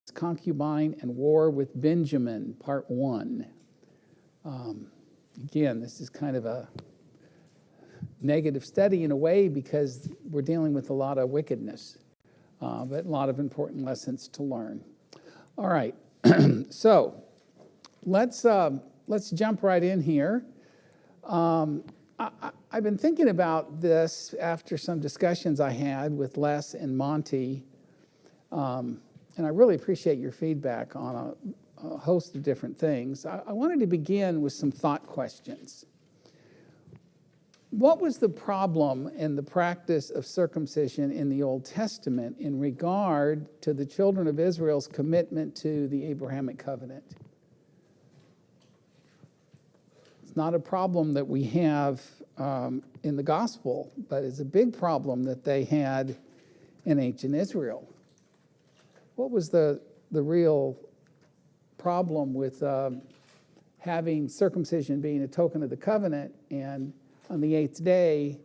Concubine and War with Benjamin, Part 1. Again, this is kind of a negative study in a way because we're dealing with a lot of wickedness, but a lot of important lessons to learn. All right, so let's jump right in here. I've been thinking about this after some discussions I had with Les and Monty, and I really appreciate your feedback on a host of different things. I wanted to begin with some thought questions. What was the problem in the practice of circumcision in the Old Testament in regard to the children of Israel's commitment to the Abrahamic covenant? It's not a problem that we have in the gospel, but it's a big problem that they had in ancient Israel. What was the real problem with having circumcision being a token of the covenant, and on the 8th day,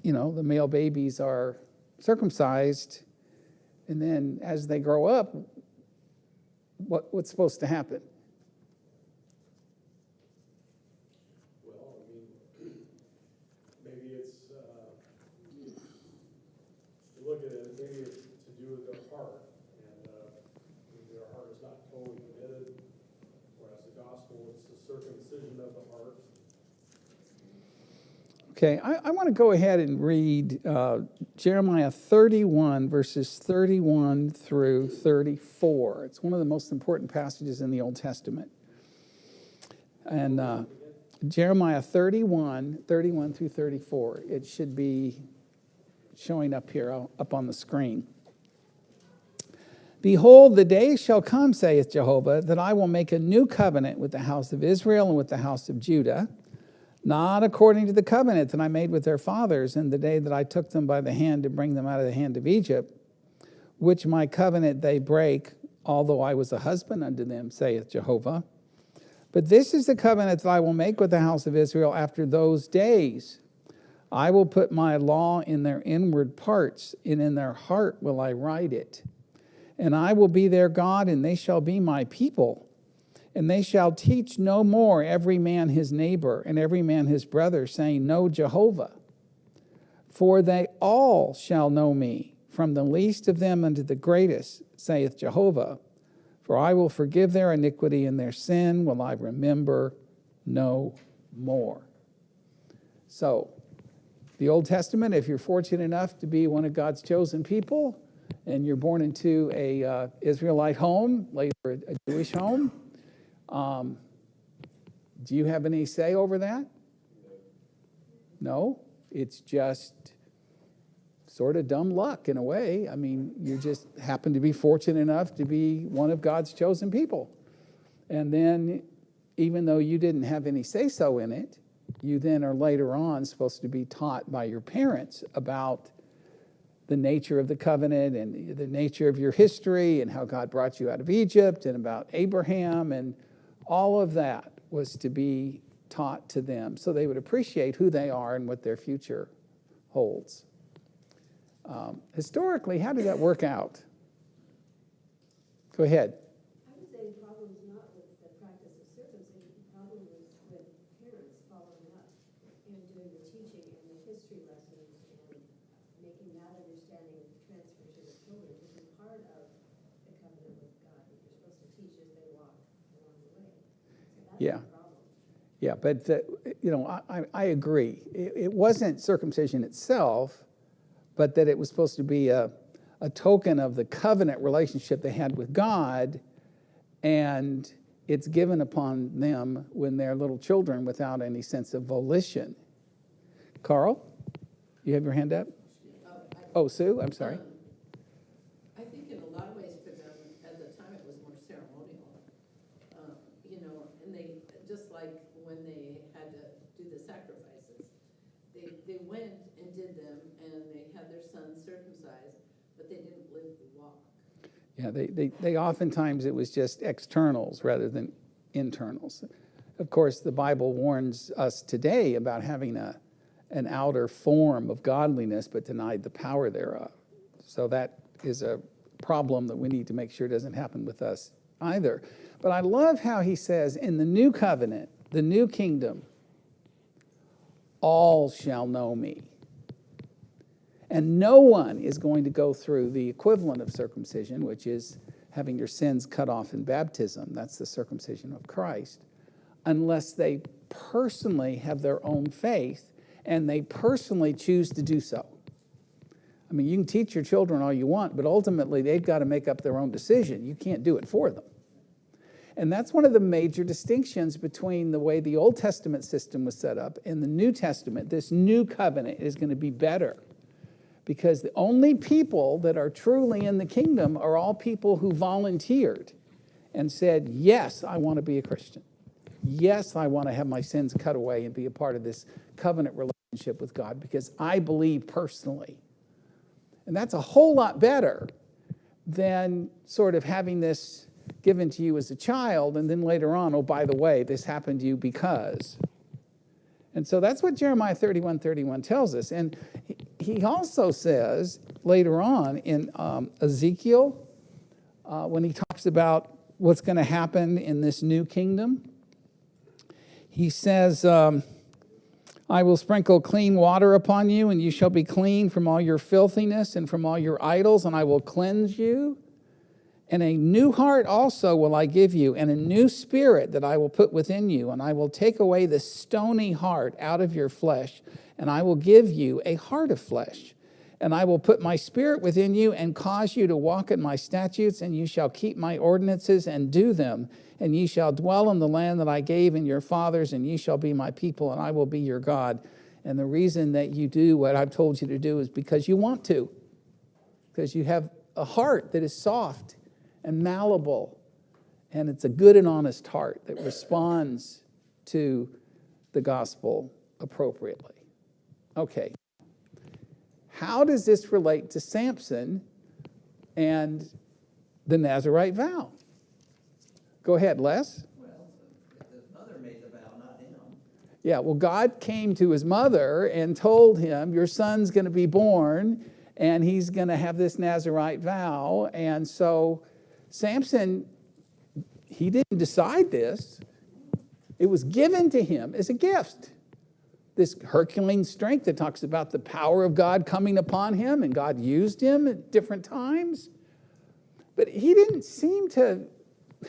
the male babies are circumcised, and then as they grow up, what's supposed to happen? Well, maybe it's to look at it, maybe it's to do with their heart, and maybe their heart is not totally committed, whereas the gospel, it's the circumcision of the heart. Okay, I want to go ahead and read Jeremiah 31, verses 31 through 34. It's one of the most important passages in the Old Testament. And Jeremiah 31 through 34. It should be showing up here, up on the screen. Behold, the day shall come, saith Jehovah, that I will make a new covenant with the house of Israel and with the house of Judah, not according to the covenant that I made with their fathers in the day that I took them by the hand to bring them out of the hand of Egypt, which my covenant they break, although I was a husband unto them, saith Jehovah. But this is the covenant that I will make with the house of Israel after those days. I will put my law in their inward parts, and in their heart will I write it. And I will be their God, and they shall be my people. And they shall teach no more every man his neighbor and every man his brother, saying, Know Jehovah. For they all shall know me, from the least of them unto the greatest, saith Jehovah. For I will forgive their iniquity, and their sin will I remember no more. So, the Old Testament, if you're fortunate enough to be one of God's chosen people, and you're born into a Israelite home, later a Jewish home, do you have any say over that? No? It's just sort of dumb luck in a way. I mean, you just happen to be fortunate enough to be one of God's chosen people. And then, even though you didn't have any say-so in it, you then are later on supposed to be taught by your parents about the nature of the covenant and the nature of your history and how God brought you out of Egypt and about Abraham, and all of that was to be taught to them so they would appreciate who they are and what their future holds. Historically, how did that work out? Go ahead. I would say the problem is not with the practice of circumcision. The problem is with parents following up and doing the teaching and the history lessons and making that understanding transfer to the children, which is part of the covenant with God that you're supposed to teach as they walk along the way. So that's the problem. Yeah, but I agree. It wasn't circumcision itself, but that it was supposed to be a token of the covenant relationship they had with God, and it's given upon them when they're little children without any sense of volition. Carl, you have your hand up? Oh, Sue, I'm sorry. I think in a lot of ways for them, at the time it was more ceremonial. And they, just like when they had to do the sacrifices, they went and did them, and they had their sons circumcised, but they didn't live the walk. Yeah, they oftentimes it was just externals rather than internals. Of course, the Bible warns us today about having an outer form of godliness, but denied the power thereof. So that is a problem that we need to make sure doesn't happen with us either. But I love how he says, in the new covenant, the new kingdom, all shall know me. And no one is going to go through the equivalent of circumcision, which is having your sins cut off in baptism. That's the circumcision of Christ, unless they personally have their own faith and they personally choose to do so. I mean, you can teach your children all you want, but ultimately they've got to make up their own decision. You can't do it for them. And that's one of the major distinctions between the way the Old Testament system was set up and the New Testament. This new covenant is going to be better, because the only people that are truly in the kingdom are all people who volunteered and said, yes, I want to be a Christian. Yes, I want to have my sins cut away and be a part of this covenant relationship with God, because I believe personally. And that's a whole lot better than sort of having this given to you as a child, and then later on, oh, by the way, this happened to you because. And so that's what Jeremiah 31:31 tells us. And he also says later on in Ezekiel, when he talks about what's going to happen in this new kingdom, he says, I will sprinkle clean water upon you, and you shall be clean from all your filthiness and from all your idols, and I will cleanse you. And a new heart also will I give you, and a new spirit that I will put within you. And I will take away the stony heart out of your flesh, and I will give you a heart of flesh. And I will put my spirit within you and cause you to walk in my statutes, and you shall keep my ordinances and do them. And ye shall dwell in the land that I gave in your fathers, and ye shall be my people, and I will be your God. And the reason that you do what I've told you to do is because you want to, because you have a heart that is soft and malleable, and it's a good and honest heart that responds to the gospel appropriately. Okay, how does this relate to Samson and the Nazirite vow? Go ahead, Les. Well, his mother made the vow, not him. Yeah, well, God came to his mother and told him, your son's going to be born, and he's going to have this Nazirite vow. And so Samson, he didn't decide this. It was given to him as a gift. This Herculean strength that talks about the power of God coming upon him, and God used him at different times. But he didn't seem to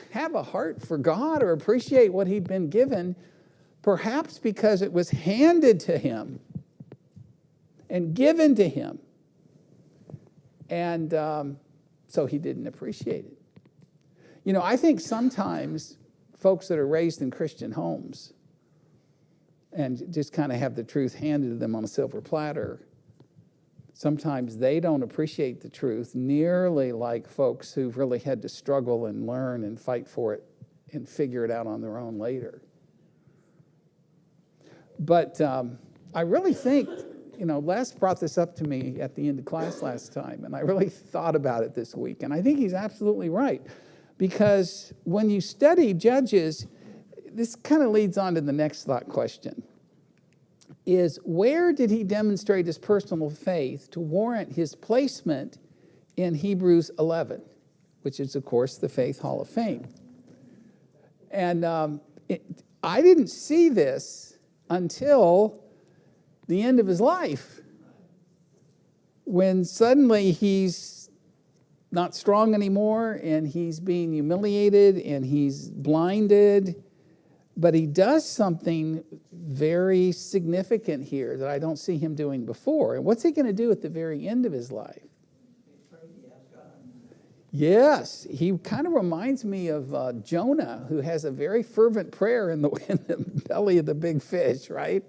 have a heart for God or appreciate what he'd been given, perhaps because it was handed to him and given to him. And so he didn't appreciate it. You know, I think sometimes folks that are raised in Christian homes and just kind of have the truth handed to them on a silver platter, sometimes they don't appreciate the truth nearly like folks who've really had to struggle and learn and fight for it and figure it out on their own later. But I really think, you know, Les brought this up to me at the end of class last time, and I really thought about it this week, and I think he's absolutely right. Because when you study Judges, this kind of leads on to the next thought question, is where did he demonstrate his personal faith to warrant his placement in Hebrews 11, which is, of course, the Faith Hall of Fame? And I didn't see this until the end of his life, when suddenly he's not strong anymore, and he's being humiliated, and he's blinded. But he does something very significant here that I don't see him doing before. And what's he going to do at the very end of his life? Yes, he kind of reminds me of Jonah, who has a very fervent prayer in the belly of the big fish, right?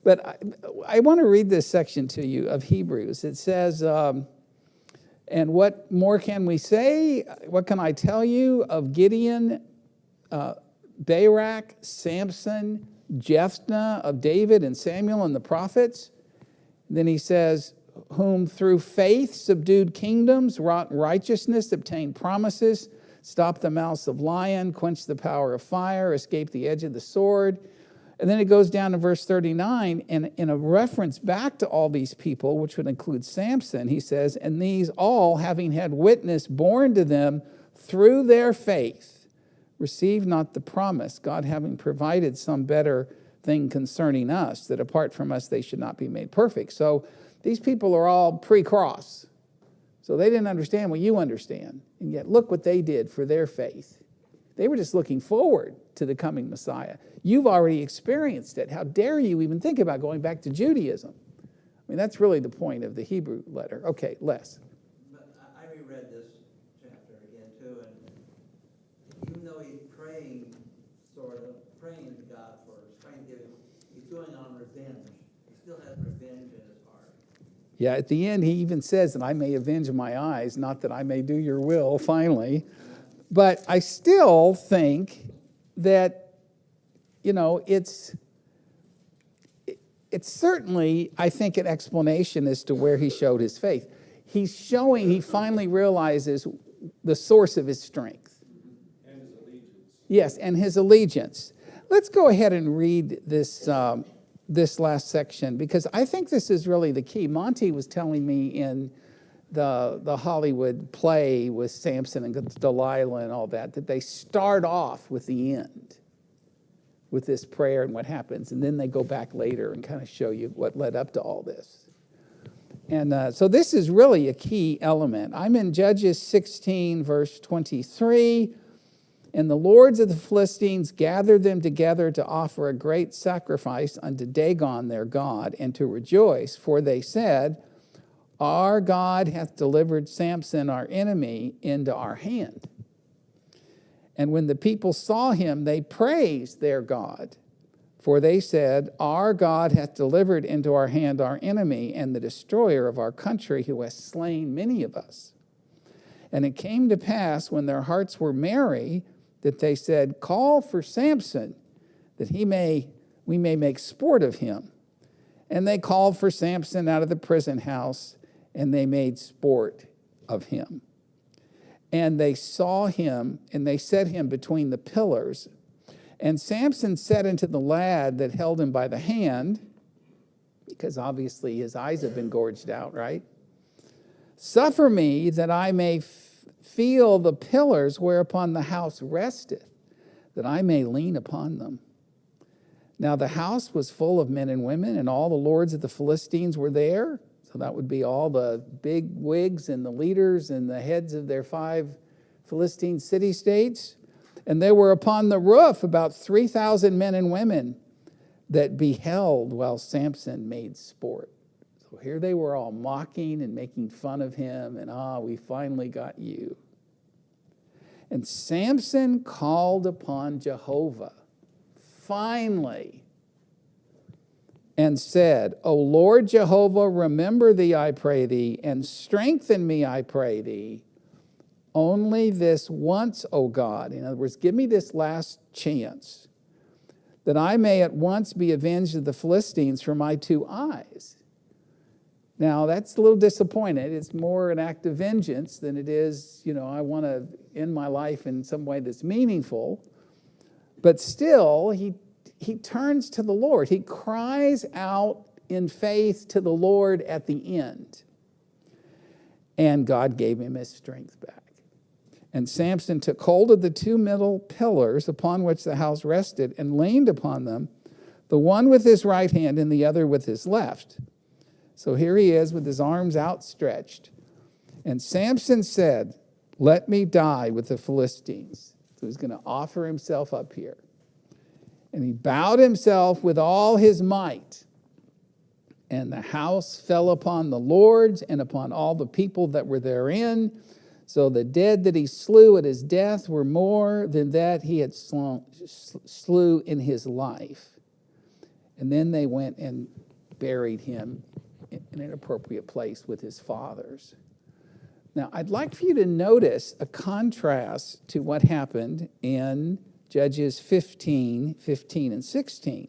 But I want to read this section to you of Hebrews. It says, and what more can we say? What can I tell you of Gideon, Barak, Samson, Jephthah, of David and Samuel and the prophets? Then he says, whom through faith subdued kingdoms, wrought righteousness, obtained promises, stopped the mouths of lion, quenched the power of fire, escaped the edge of the sword, And then it goes down to verse 39, and in a reference back to all these people, which would include Samson, he says, and these all, having had witness borne to them through their faith, receive not the promise, God having provided some better thing concerning us, that apart from us they should not be made perfect. So these people are all pre-cross. So they didn't understand what you understand. And yet look what they did for their faith. They were just looking forward to the coming Messiah. You've already experienced it. How dare you even think about going back to Judaism? I mean, that's really the point of the Hebrew letter. Okay, Les. But I reread this chapter again too, and even though he's praying to God for strength, he's going on revenge. He still has revenge in his heart. Yeah, at the end, he even says that I may avenge my eyes, not that I may do your will, finally. But I still think that, it's certainly, I think, an explanation as to where he showed his faith. He finally realizes the source of his strength. And his allegiance. Yes, and his allegiance. Let's go ahead and read this last section, because I think this is really the key. Monty was telling me in the Hollywood play with Samson and Delilah and all that they start off with the end, with this prayer and what happens, and then they go back later and kind of show you what led up to all this. And so this is really a key element. I'm in Judges 16, verse 23. And the lords of the Philistines gathered them together to offer a great sacrifice unto Dagon their god, and to rejoice, for they said, our God hath delivered Samson our enemy into our hand. And when the people saw him, they praised their God. For they said, our God hath delivered into our hand our enemy, and the destroyer of our country, who has slain many of us. And it came to pass, when their hearts were merry, that they said, call for Samson, that we may make sport of him. And they called for Samson out of the prison house, and they made sport of him. And they saw him, and they set him between the pillars. And Samson said unto the lad that held him by the hand, because obviously his eyes have been gorged out, right? Suffer me that I may feel the pillars whereupon the house resteth, that I may lean upon them. Now the house was full of men and women, and all the lords of the Philistines were there. So that would be all the big wigs and the leaders and the heads of their 5 Philistine city-states. And there were upon the roof about 3,000 men and women that beheld while Samson made sport. So here they were all mocking and making fun of him, and we finally got you. And Samson called upon Jehovah, finally, and said, O Lord Jehovah, remember thee, I pray thee, and strengthen me, I pray thee, only this once, O God. In other words, give me this last chance, that I may at once be avenged of the Philistines for my 2 eyes. Now, that's a little disappointed. It's more an act of vengeance than it is, I want to end my life in some way that's meaningful. But still, he turns to the Lord. He cries out in faith to the Lord at the end. And God gave him his strength back. And Samson took hold of the 2 middle pillars upon which the house rested and leaned upon them, the one with his right hand and the other with his left. So here he is with his arms outstretched. And Samson said, let me die with the Philistines. So he's going to offer himself up here. And he bowed himself with all his might. And the house fell upon the lords and upon all the people that were therein. So the dead that he slew at his death were more than that he had slew in his life. And then they went and buried him in an appropriate place with his fathers. Now, I'd like for you to notice a contrast to what happened in Judges 15, and 16.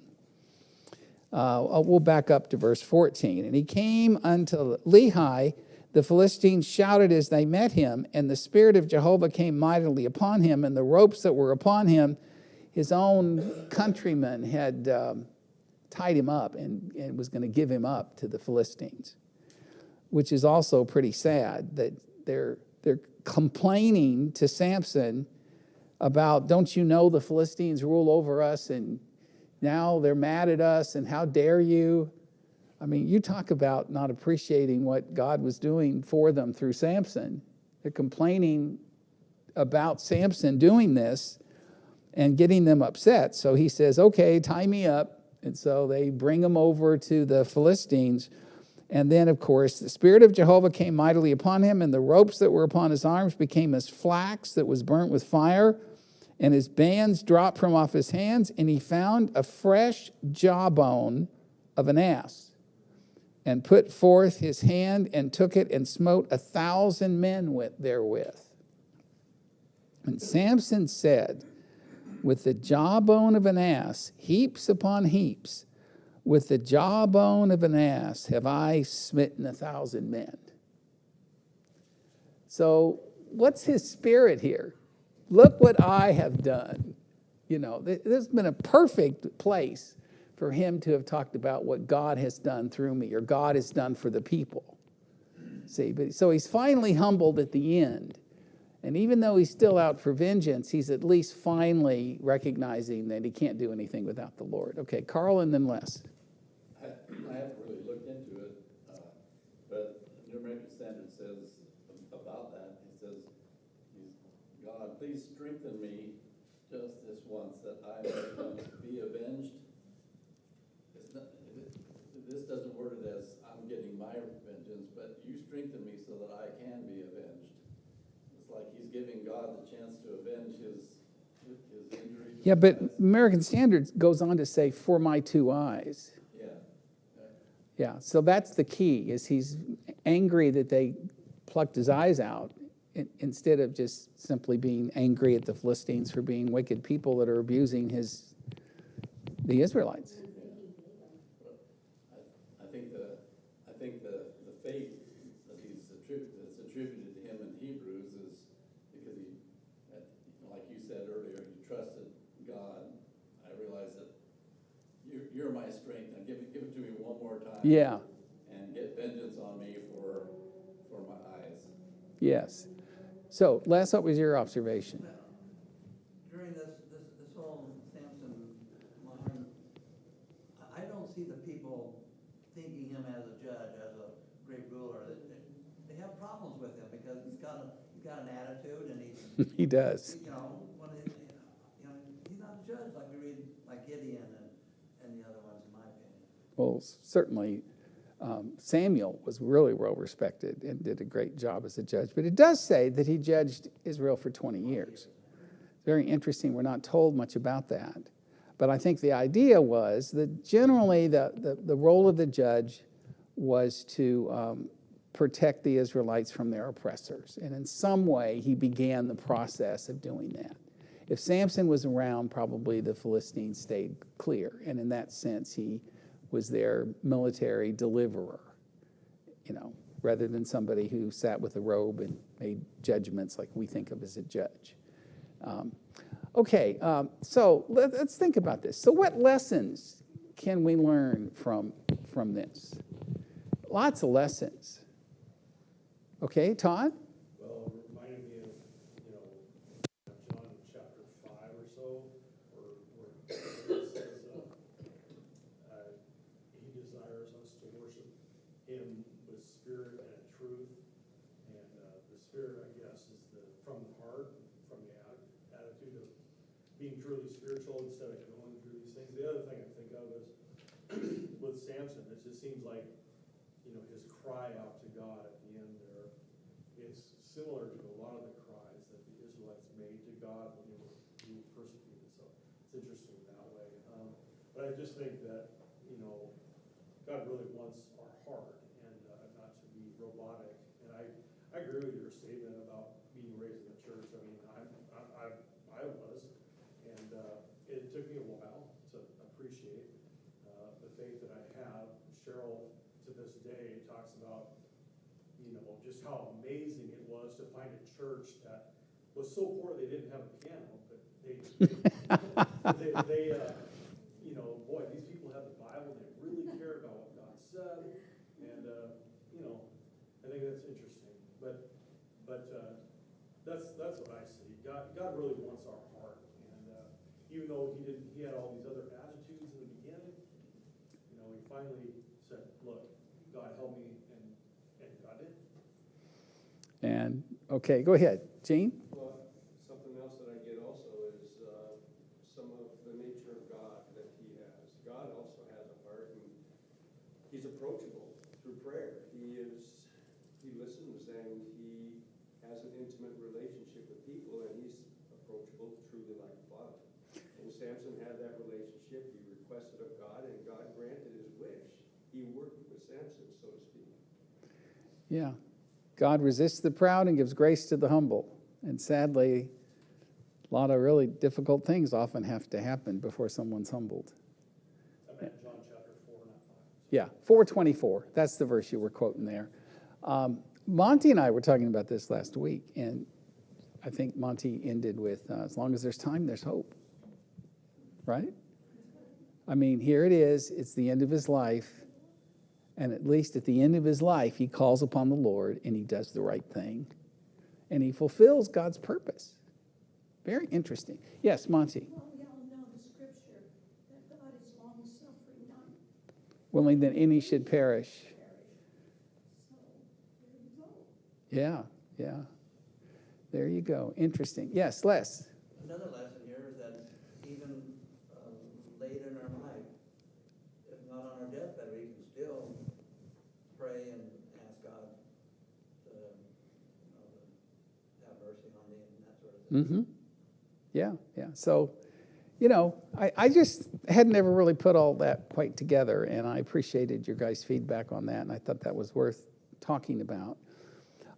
We'll back up to verse 14. And he came unto Lehi. The Philistines shouted as they met him, and the Spirit of Jehovah came mightily upon him, and the ropes that were upon him his own countrymen had tied him up and was going to give him up to the Philistines, which is also pretty sad that they're complaining to Samson about, don't you know the Philistines rule over us, and now they're mad at us, and how dare you? I mean, you talk about not appreciating what God was doing for them through Samson. They're complaining about Samson doing this and getting them upset. So he says, okay, tie me up. And so they bring him over to the Philistines. And then, of course, the Spirit of Jehovah came mightily upon him, and the ropes that were upon his arms became as flax that was burnt with fire, and his bands dropped from off his hands, and he found a fresh jawbone of an ass, and put forth his hand, and took it, and smote 1,000 men therewith. And Samson said, with the jawbone of an ass, heaps upon heaps, with the jawbone of an ass have I smitten 1,000 men. So what's his spirit here? Look what I have done. You know, this has been a perfect place for him to have talked about what God has done through me, or God has done for the people. See, but so he's finally humbled at the end. And even though he's still out for vengeance, he's at least finally recognizing that he can't do anything without the Lord. Okay, Carl and then Les. I haven't really looked into it, but the New American Standard says about that, it says, God, please strengthen me just this once, that I may be avenged. This doesn't word it as I'm getting my vengeance, but you strengthen me so that I can be avenged. It's like he's giving God the chance to avenge his injury. Yeah, but American Standard goes on to say, for my 2 eyes. Yeah. Yeah, so that's the key, is he's angry that they plucked his eyes out, instead of just simply being angry at the Philistines for being wicked people that are abusing the Israelites. I think the faith that that's attributed to him in Hebrews is because he, like you said earlier, he trusted God. I realize that you're my strength. Now give it to me one more time. Yeah. And get vengeance on me for my eyes. Yes. So, Les, what was your observation? During this whole Samson line, I don't see the people thinking him as a judge, as a great ruler. They have problems with him because he's got an attitude, and He does. he's not a judge like we read, like Gideon and the other ones, in my opinion. Well, certainly Samuel was really well respected and did a great job as a judge. But it does say that he judged Israel for 20 years. Very interesting. We're not told much about that. But I think the idea was that generally the role of the judge was to protect the Israelites from their oppressors. And in some way, he began the process of doing that. If Samson was around, probably the Philistines stayed clear. And in that sense, he was their military deliverer, rather than somebody who sat with a robe and made judgments like we think of as a judge. So let's think about this. So what lessons can we learn from this? Lots of lessons. Okay, Todd? Well, it reminded me of, John chapter 5 or so, where it says, he desires us to worship him with spirit and truth. And the spirit, I guess, is from the heart, from the attitude of being truly spiritual instead of going through these things. The other thing I think of is with Samson, it just seems like, his cry out to God at the end there is similar to a lot of the cries that the Israelites made to God when they were being persecuted. So it's interesting that way. But I just think that, God really wants our heart and not to be robotic. And I agree with your statement about being raised in the church. I mean, I was, and it took me a while to appreciate the faith that I have. Cheryl, to this day, talks about, just how amazing it was to find a church that was so poor they didn't have a piano, but you know, boy, these people have the Bible, they really care about what God said, and, you know, I think that's interesting, but that's what I see. God really wants our heart, and, even though he had all these other attitudes in the beginning, you know, he finally said, look, God help me, and God did. And, okay, go ahead. Gene? Well, something else that I get also is some of the nature of God that he has. God also has a heart, and he's approachable through prayer. He listens, and he has an intimate relationship with people, and he's approachable truly like a father. And Samson had that relationship. He requested of God, and God granted his wish. He worked with Samson, so to speak. Yeah. God resists the proud and gives grace to the humble. And sadly, a lot of really difficult things often have to happen before someone's humbled. I meant John chapter 4, not 5. Yeah, 4:24. That's the verse you were quoting there. Monty and I were talking about this last week, and I think Monty ended with, as long as there's time, there's hope. Right? I mean, here it is. It's the end of his life. And at least at the end of his life, he calls upon the Lord and he does the right thing. And he fulfills God's purpose. Very interesting. Yes, Monty. Well, we all know the scripture that God is long-suffering, not Willing that any should perish. So, there you go. Yeah. There you go. Interesting. Yes, Les. Another lesson here is that even late in our life, if not on our deathbed, we can still pray and ask God to, have mercy on me and that sort of thing. Mm-hmm. Yeah. So, you know, I just had never really put all that quite together, and I appreciated your guys' feedback on that, and I thought that was worth talking about.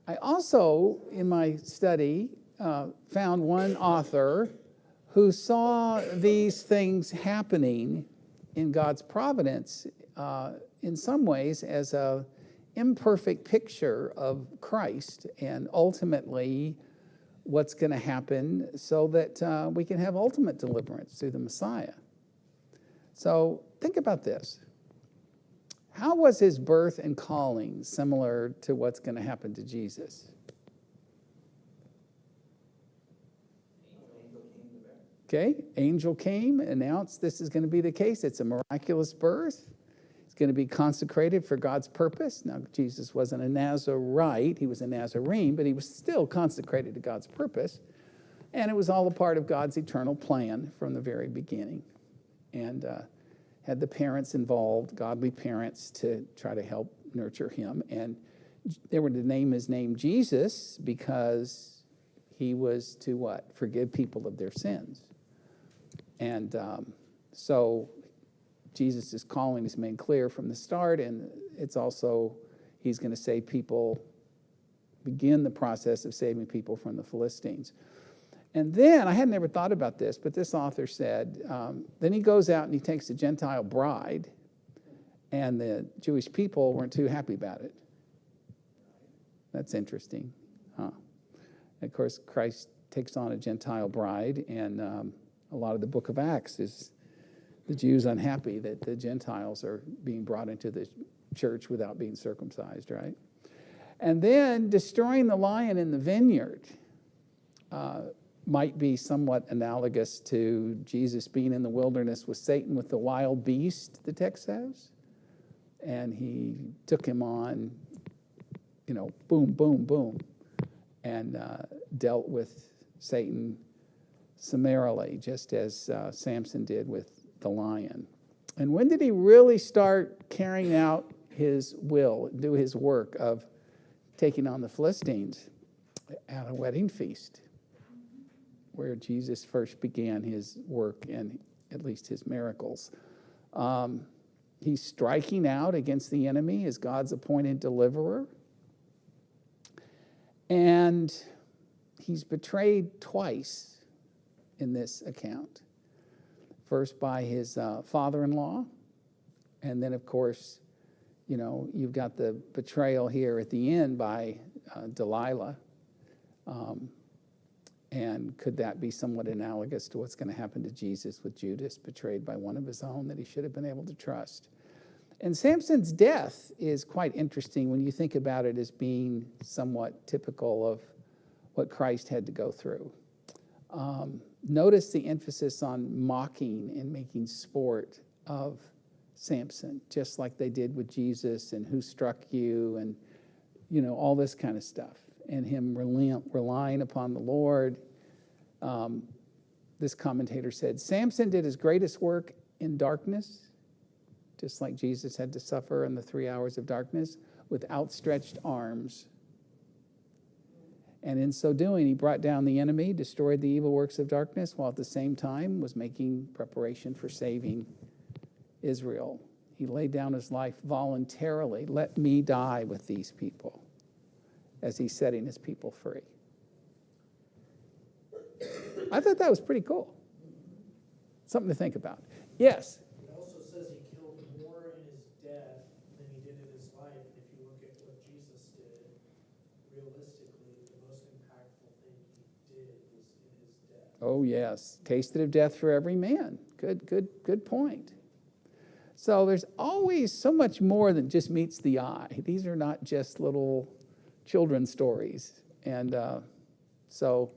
I also, in my study, found one author who saw these things happening in God's providence in some ways as an imperfect picture of Christ and ultimately what's going to happen so that we can have ultimate deliverance through the Messiah. So think about this. How was his birth and calling similar to what's going to happen to Jesus? Okay, angel came, announced this is going to be the case. It's a miraculous birth. It's going to be consecrated for God's purpose. Now, Jesus wasn't a Nazarite. He was a Nazarene, but he was still consecrated to God's purpose. And it was all a part of God's eternal plan from the very beginning. And had the parents involved, godly parents, to try to help nurture him. And they were to name his name Jesus because he was to what? Forgive people of their sins. And so Jesus' calling is made clear from the start, and it's also, he's going to save people, begin the process of saving people from the Philistines. And then, I had never thought about this, but this author said, then he goes out and he takes a Gentile bride, and the Jewish people weren't too happy about it. That's interesting, huh? And of course, Christ takes on a Gentile bride, and a lot of the book of Acts is the Jews unhappy that the Gentiles are being brought into the church without being circumcised, right? And then destroying the lion in the vineyard might be somewhat analogous to Jesus being in the wilderness with Satan with the wild beast, the text says. And he took him on, boom, boom, boom, and dealt with Satan summarily, just as Samson did with the lion. And when did he really start carrying out his will, do his work of taking on the Philistines? At a wedding feast, where Jesus first began his work and at least his miracles. He's striking out against the enemy as God's appointed deliverer. And he's betrayed twice in this account. First by his father-in-law, and then, of course, you've got the betrayal here at the end by Delilah. And could that be somewhat analogous to what's going to happen to Jesus with Judas, betrayed by one of his own that he should have been able to trust? And Samson's death is quite interesting when you think about it as being somewhat typical of what Christ had to go through. Notice the emphasis on mocking and making sport of Samson, just like they did with Jesus and who struck you and, all this kind of stuff. And him relying upon the Lord. This commentator said, Samson did his greatest work in darkness, just like Jesus had to suffer in the 3 hours of darkness, with outstretched arms. And in so doing, he brought down the enemy, destroyed the evil works of darkness, while at the same time was making preparation for saving Israel. He laid down his life voluntarily. Let me die with these people, as he's setting his people free. I thought that was pretty cool. Something to think about. Yes? It also says he killed more in his death than he did in his life. And if you look at what Jesus did, realistically, the most impactful thing he did was in his death. Oh, yes. Tasted of death for every man. Good point. So there's always so much more than just meets the eye. These are not just little children's stories. And so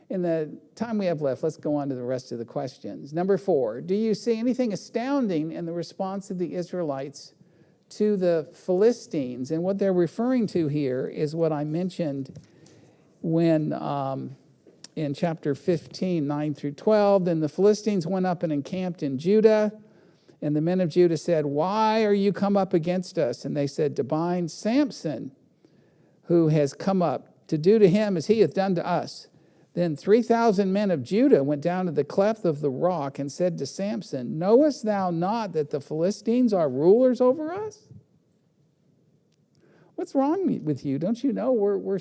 in the time we have left, let's go on to the rest of the questions. Number 4, do you see anything astounding in the response of the Israelites to the Philistines? And what they're referring to here is what I mentioned when in chapter 15, 9 through 12, then the Philistines went up and encamped in Judah. And the men of Judah said, why are you come up against us? And they said, to bind Samson, who has come up, to do to him as he hath done to us. Then 3,000 men of Judah went down to the cleft of the rock and said to Samson, knowest thou not that the Philistines are rulers over us? What's wrong with you? Don't you know we're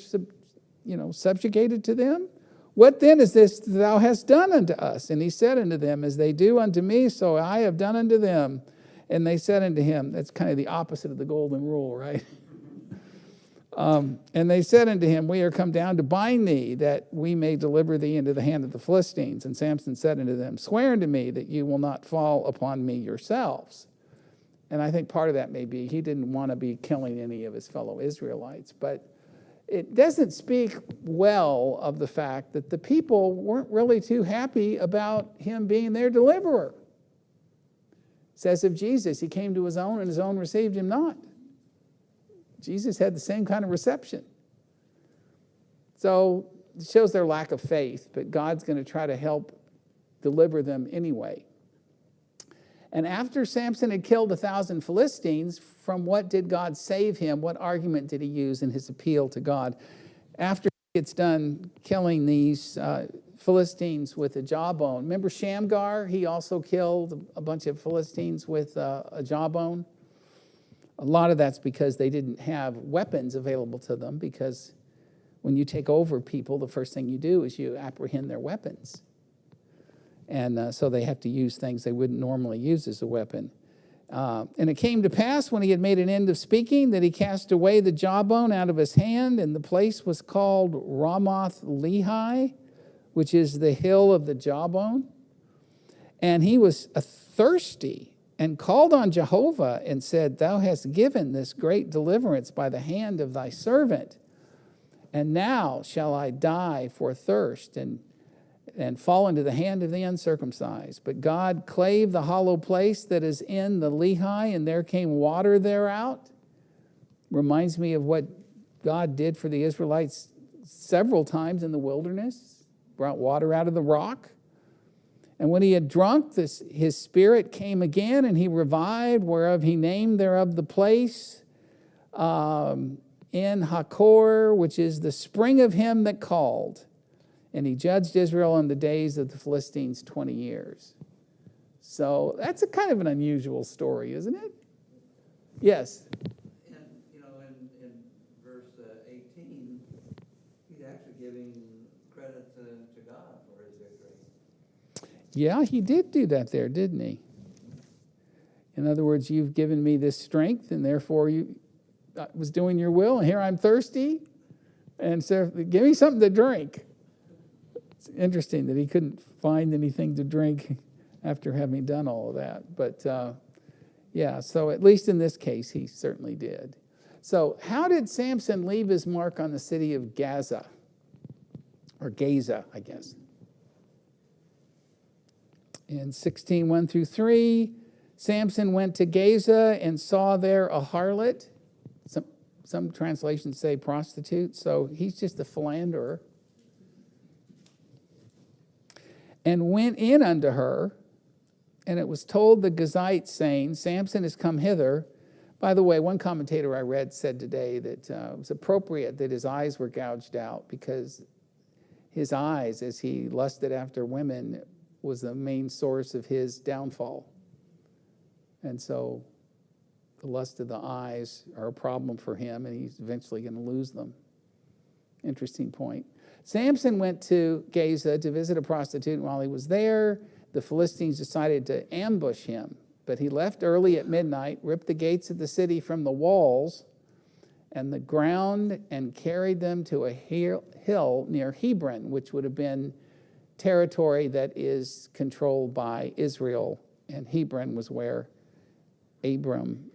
subjugated to them? What then is this thou hast done unto us? And he said unto them, as they do unto me, so I have done unto them. And they said unto him, that's kind of the opposite of the golden rule, right? And they said unto him, we are come down to bind thee, that we may deliver thee into the hand of the Philistines. And Samson said unto them, swear unto me that you will not fall upon me yourselves. And I think part of that may be he didn't want to be killing any of his fellow Israelites. But it doesn't speak well of the fact that the people weren't really too happy about him being their deliverer. It says of Jesus, he came to his own and his own received him not. Jesus had the same kind of reception. So it shows their lack of faith, but God's going to try to help deliver them anyway. And after Samson had killed 1,000 Philistines, from what did God save him? What argument did he use in his appeal to God? After he gets done killing these Philistines with a jawbone. Remember Shamgar? He also killed a bunch of Philistines with a jawbone. A lot of that's because they didn't have weapons available to them, because when you take over people, the first thing you do is you apprehend their weapons. And so they have to use things they wouldn't normally use as a weapon. And it came to pass, when he had made an end of speaking, that he cast away the jawbone out of his hand, and the place was called Ramoth-Lehi, which is the hill of the jawbone. And he was thirsty, and called on Jehovah, and said, thou hast given this great deliverance by the hand of thy servant. And now shall I die for thirst, and fall into the hand of the uncircumcised. But God clave the hollow place that is in the Lehi, and there came water thereout. Reminds me of what God did for the Israelites several times in the wilderness. Brought water out of the rock. And when he had drunk, his spirit came again, and he revived, whereof he named thereof the place in Hakor, which is the spring of him that called. And he judged Israel in the days of the Philistines 20 years. So that's a kind of an unusual story, isn't it? Yes? And, in verse 18, he's actually giving credit to God for his victory. Yeah, he did do that there, didn't he? In other words, you've given me this strength, and therefore I was doing your will, and here I'm thirsty. And so give me something to drink. It's interesting that he couldn't find anything to drink after having done all of that. But yeah, so at least in this case, he certainly did. So how did Samson leave his mark on the city of Gaza? Or Gaza, I guess. In 16:1 through 3, Samson went to Gaza and saw there a harlot. Some translations say prostitute, so he's just a philanderer. And went in unto her, and it was told the Gazites, saying, Samson is come hither. By the way, one commentator I read said today that it was appropriate that his eyes were gouged out, because his eyes, as he lusted after women, was the main source of his downfall. And so the lust of the eyes are a problem for him, and he's eventually going to lose them. Interesting point. Samson went to Gaza to visit a prostitute, and while he was there, the Philistines decided to ambush him. But he left early at midnight, ripped the gates of the city from the walls and the ground, and carried them to a hill near Hebron, which would have been territory that is controlled by Israel. And Hebron was where Abram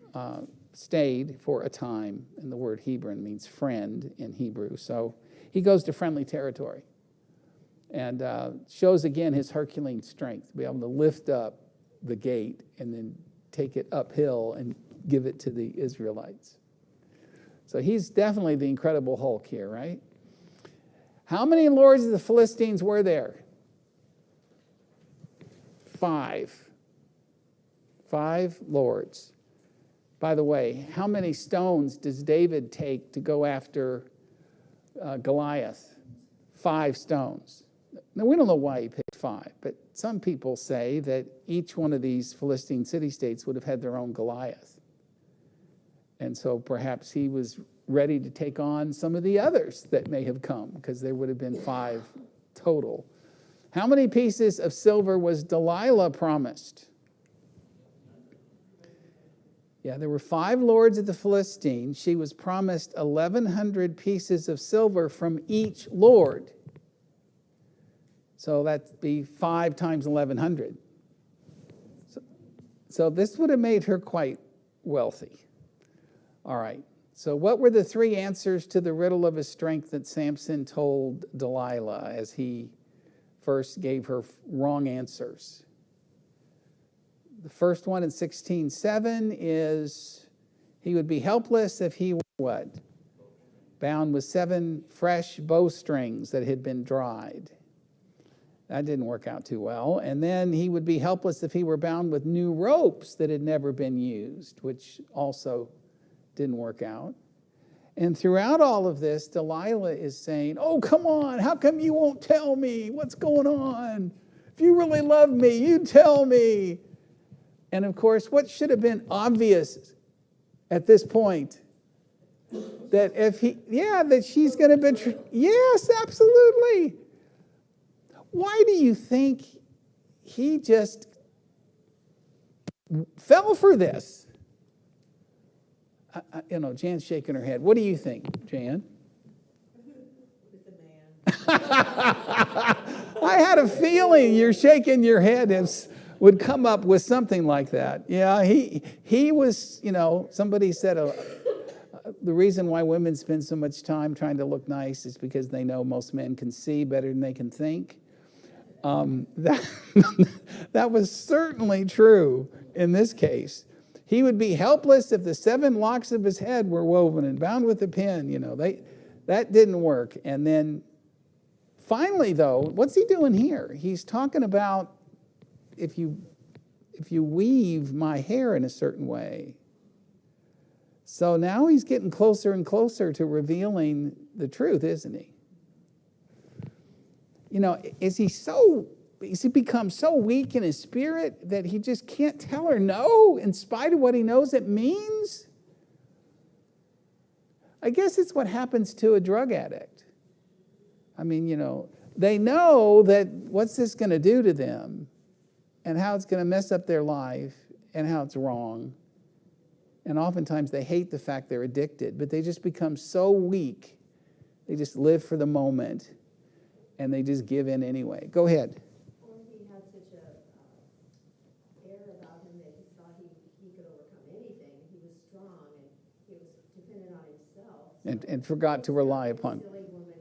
stayed for a time. And the word Hebron means friend in Hebrew. So he goes to friendly territory, and shows again his Herculean strength to be able to lift up the gate and then take it uphill and give it to the Israelites. So he's definitely the Incredible Hulk here, right? How many lords of the Philistines were there? 5. 5 lords. By the way, how many stones does David take to go after Goliath? 5 stones. Now, we don't know why he picked 5, but some people say that each one of these Philistine city-states would have had their own Goliath. And so perhaps he was ready to take on some of the others that may have come, because there would have been 5 total. How many pieces of silver was Delilah promised? Yeah, there were 5 lords of the Philistines. She was promised 1,100 pieces of silver from each lord. So that'd be 5 times 1,100. So this would have made her quite wealthy. All right. So what were the 3 answers to the riddle of his strength that Samson told Delilah as he first gave her wrong answers? The first one in 16:7 is he would be helpless if he were what? Bound with 7 fresh bowstrings that had been dried. That didn't work out too well. And then he would be helpless if he were bound with new ropes that had never been used, which also didn't work out. And throughout all of this, Delilah is saying, oh, come on, how come you won't tell me what's going on? If you really love me, you tell me. And of course, what should have been obvious at this point? That that she's going to betray. Yes, absolutely. Why do you think he just fell for this? Jan's shaking her head. What do you think, Jan? With the man. I had a feeling you're shaking your head would come up with something like that. Yeah, he was, somebody said the reason why women spend so much time trying to look nice is because they know most men can see better than they can think. That was certainly true in this case. He would be helpless if the 7 locks of his head were woven and bound with a pin. That didn't work. And then finally, though, what's he doing here? He's talking about if you weave my hair in a certain way. So now he's getting closer and closer to revealing the truth, isn't he? Has he become so weak in his spirit that he just can't tell her no in spite of what he knows it means? I guess it's what happens to a drug addict. They know that what's this going to do to them and how it's going to mess up their life and how it's wrong. And oftentimes they hate the fact they're addicted, but they just become so weak. They just live for the moment. and they just give in anyway. Go ahead. Or he had such a air about him that he thought he could overcome anything. He was strong and he was dependent on himself. And forgot to rely upon. Silly woman,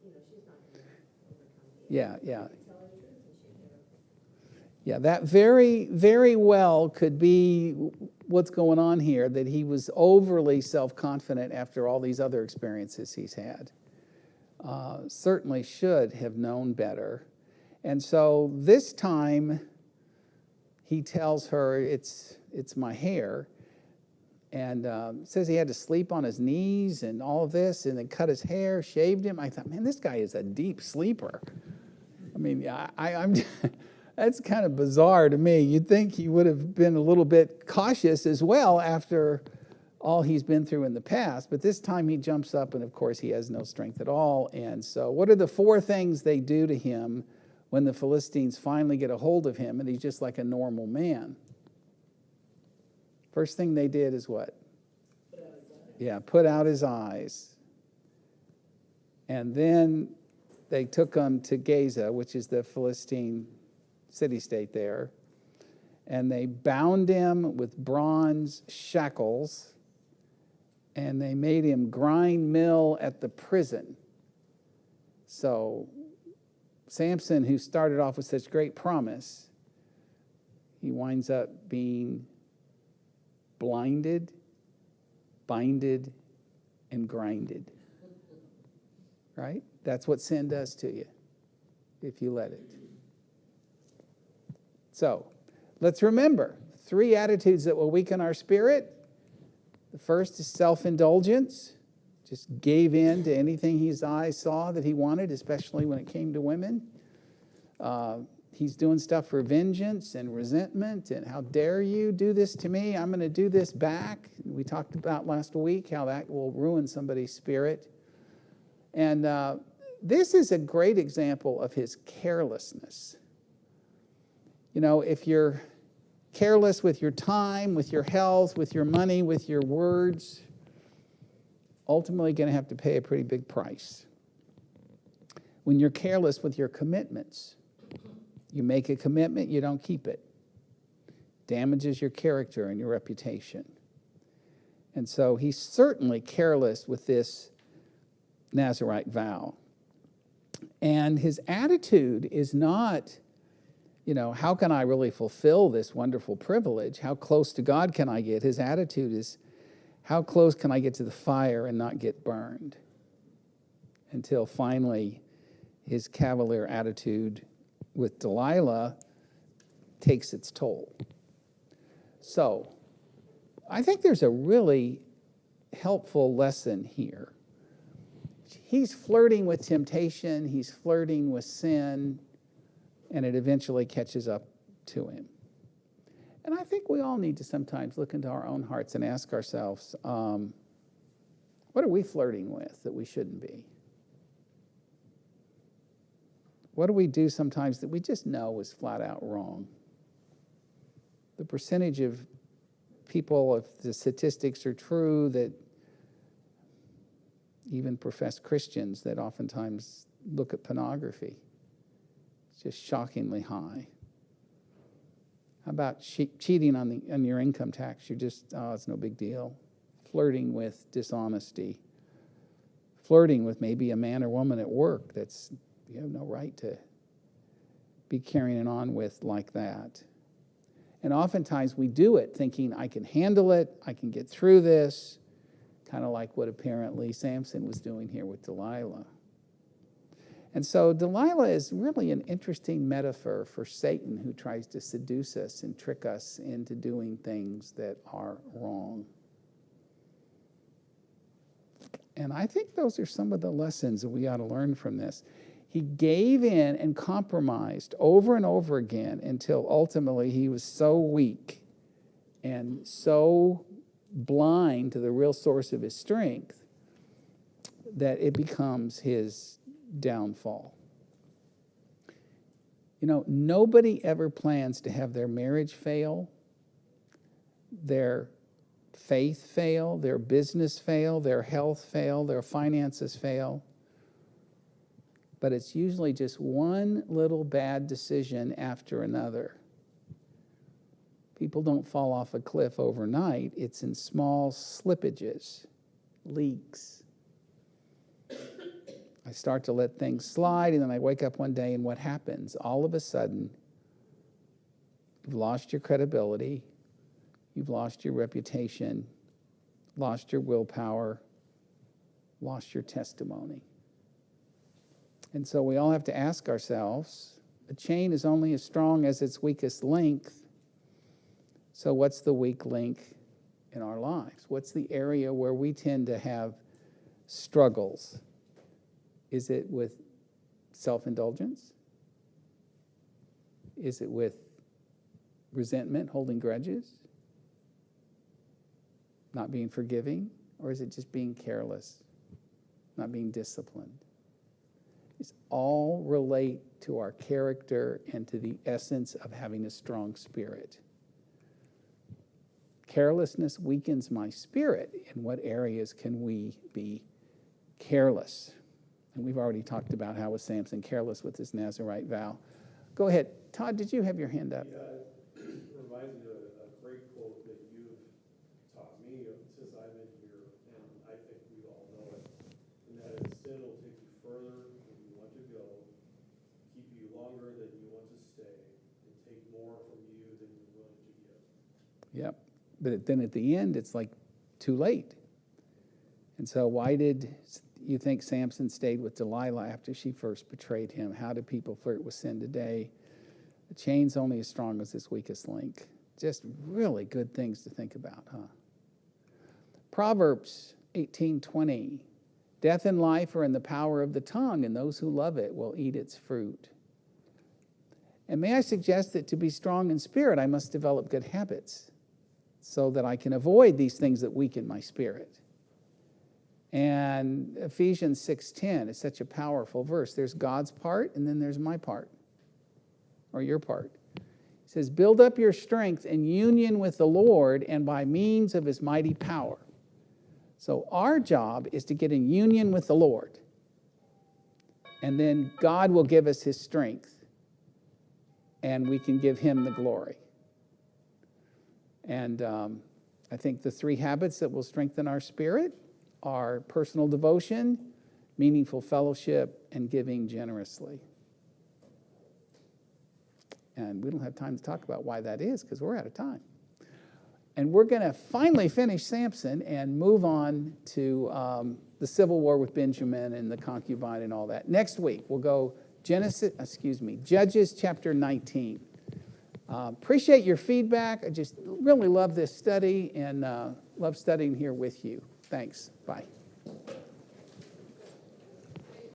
she's not going to overcome me. Yeah. Tell her the truth, and she'd never. Yeah, that very, very well could be what's going on here, that he was overly self-confident after all these other experiences he's had. Certainly should have known better. And so this time he tells her, it's my hair, and says he had to sleep on his knees and all of this, and then cut his hair, shaved him. I thought, man, this guy is a deep sleeper. I mean, I'm that's kind of bizarre to me. You'd think he would have been a little bit cautious as well after all he's been through in the past. But this time he jumps up, and of course he has no strength at all. And so what are the 4 things they do to him when the Philistines finally get a hold of him and he's just like a normal man? First thing they did is what? Put out his eyes. And then they took him to Gaza, which is the Philistine city-state there, and they bound him with bronze shackles, and they made him grind mill at the prison. So Samson, who started off with such great promise, he winds up being blinded, binded, and grinded. Right? That's what sin does to you if you let it. So, let's remember 3 attitudes that will weaken our spirit. The first is self-indulgence. Just gave in to anything his eyes saw that he wanted, especially when it came to women. He's doing stuff for vengeance and resentment, and how dare you do this to me? I'm going to do this back. We talked about last week how that will ruin somebody's spirit. And this is a great example of his carelessness. If you're careless with your time, with your health, with your money, with your words, ultimately going to have to pay a pretty big price. When you're careless with your commitments, you make a commitment, you don't keep it. Damages your character and your reputation. And so he's certainly careless with this Nazirite vow. And his attitude is not, how can I really fulfill this wonderful privilege? How close to God can I get? His attitude is, how close can I get to the fire and not get burned? Until finally his cavalier attitude with Delilah takes its toll. So I think there's a really helpful lesson here. He's flirting with temptation, he's flirting with sin, and it eventually catches up to him. And I think we all need to sometimes look into our own hearts and ask ourselves, what are we flirting with that we shouldn't be? What do we do sometimes that we just know is flat out wrong? The percentage of people, if the statistics are true, that even professed Christians that oftentimes look at pornography, it's just shockingly high. How about cheating on your income tax? You're just, it's no big deal. Flirting with dishonesty. Flirting with maybe a man or woman at work that's, you have no right to be carrying it on with like that. And oftentimes we do it thinking, I can handle it, I can get through this, kind of like what apparently Samson was doing here with Delilah. And so Delilah is really an interesting metaphor for Satan, who tries to seduce us and trick us into doing things that are wrong. And I think those are some of the lessons that we ought to learn from this. He gave in and compromised over and over again until ultimately he was so weak and so blind to the real source of his strength that it becomes his downfall. Nobody ever plans to have their marriage fail, their faith fail, their business fail, their health fail, their finances fail. but it's usually just one little bad decision after another. People don't fall off a cliff overnight. It's in small slippages, leaks. I start to let things slide, and then I wake up one day, and what happens? All of a sudden, you've lost your credibility, you've lost your reputation, lost your willpower, lost your testimony. And so we all have to ask ourselves, a chain is only as strong as its weakest link. So what's the weak link in our lives? What's the area where we tend to have struggles? Is it with self-indulgence? Is it with resentment, holding grudges? Not being forgiving? Or is it just being careless? Not being disciplined? These all relate to our character and to the essence of having a strong spirit. Carelessness weakens my spirit. In what areas can we be careless? And we've already talked about how was Samson careless with his Nazirite vow. Go ahead. Todd, did you have your hand up? Yeah, it reminds me of a great quote that you've taught me since I've been here, and I think we all know it. And that is, sin will take you further than you want to go, keep you longer than you want to stay, and take more from you than you're willing to give. Yep. But then at the end, it's like too late. And so why did you think Samson stayed with Delilah after she first betrayed him? How do people flirt with sin today? The chain's only as strong as its weakest link. Just really good things to think about, huh? Proverbs 18:20. Death and life are in the power of the tongue, and those who love it will eat its fruit. And may I suggest that to be strong in spirit, I must develop good habits so that I can avoid these things that weaken my spirit. And Ephesians 6:10 is such a powerful verse. There's God's part, and then there's my part, or your part. It says, build up your strength in union with the Lord and by means of his mighty power. So our job is to get in union with the Lord. And then God will give us his strength, and we can give him the glory. And I think the 3 habits that will strengthen our spirit are personal devotion, meaningful fellowship, and giving generously. And we don't have time to talk about why that is because we're out of time. And we're going to finally finish Samson and move on to the civil war with Benjamin and the concubine and all that. Next week, we'll go Judges chapter 19. Appreciate your feedback. I just really love this study and love studying here with you. Thanks. Bye.